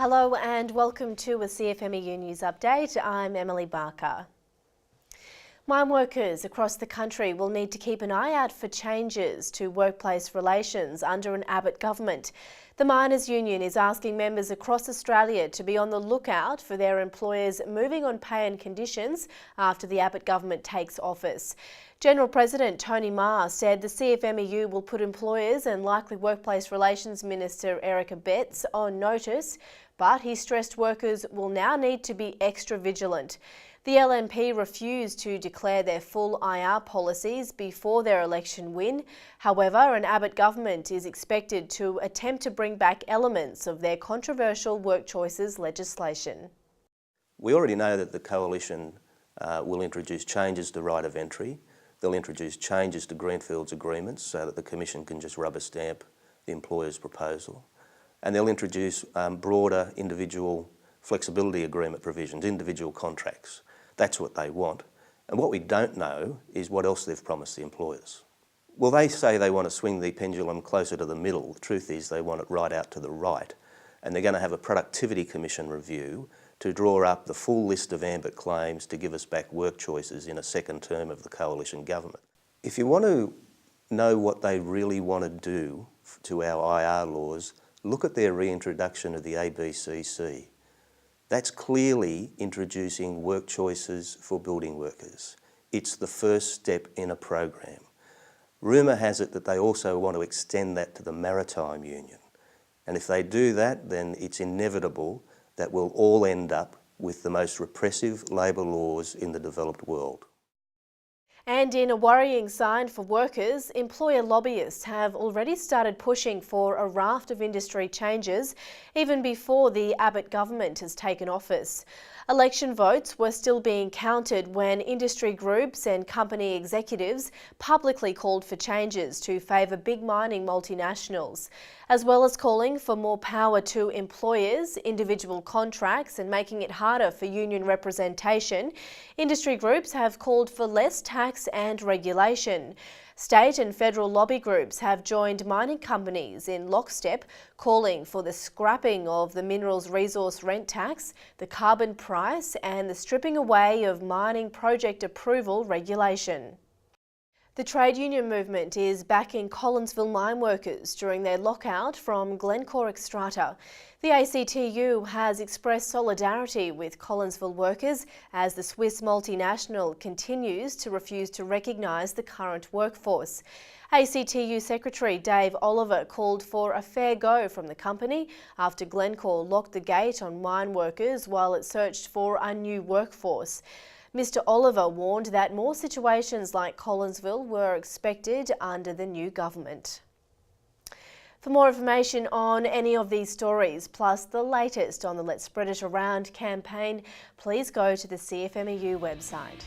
Hello and welcome to a CFMEU News Update. I'm Emily Barker. Mine workers across the country will need to keep an eye out for changes to workplace relations under an Abbott government. The Miners' Union is asking members across Australia to be on the lookout for their employers moving on pay and conditions after the Abbott government takes office. General President Tony Maher said the CFMEU will put employers and likely Workplace Relations Minister Erica Betts on notice, but he stressed workers will now need to be extra vigilant. The LNP refused to declare their full IR policies before their election win. However, an Abbott government is expected to attempt to bring back elements of their controversial work choices legislation. We already know that the Coalition will introduce changes to right of entry. They'll introduce changes to Greenfields agreements so that the Commission can just rubber stamp the employer's proposal. And they'll introduce broader individual flexibility agreement provisions, individual contracts. That's what they want. And what we don't know is what else they've promised the employers. Well, they say they want to swing the pendulum closer to the middle. The truth is they want it right out to the right. And they're going to have a Productivity Commission review to draw up the full list of Abbott claims to give us back work choices in a second term of the Coalition government. If you want to know what they really want to do to our IR laws, look at their reintroduction of the ABCC. That's clearly introducing work choices for building workers. It's the first step in a program. Rumour has it that they also want to extend that to the Maritime Union. And if they do that, then it's inevitable that we'll all end up with the most repressive labour laws in the developed world. And in a worrying sign for workers, employer lobbyists have already started pushing for a raft of industry changes even before the Abbott government has taken office. Election votes were still being counted when industry groups and company executives publicly called for changes to favour big mining multinationals, as well as calling for more power to employers, individual contracts and making it harder for union representation. Industry groups have called for less tax and regulation. State and federal lobby groups have joined mining companies in lockstep, calling for the scrapping of the minerals resource rent tax, the carbon price and the stripping away of mining project approval regulation. The trade union movement is backing Collinsville mine workers during their lockout from Glencore Xstrata. The ACTU has expressed solidarity with Collinsville workers as the Swiss multinational continues to refuse to recognise the current workforce. ACTU Secretary Dave Oliver called for a fair go from the company after Glencore locked the gate on mine workers while it searched for a new workforce. Mr. Oliver warned that more situations like Collinsville were expected under the new government. For more information on any of these stories, plus the latest on the Let's Spread It Around campaign, please go to the CFMEU website.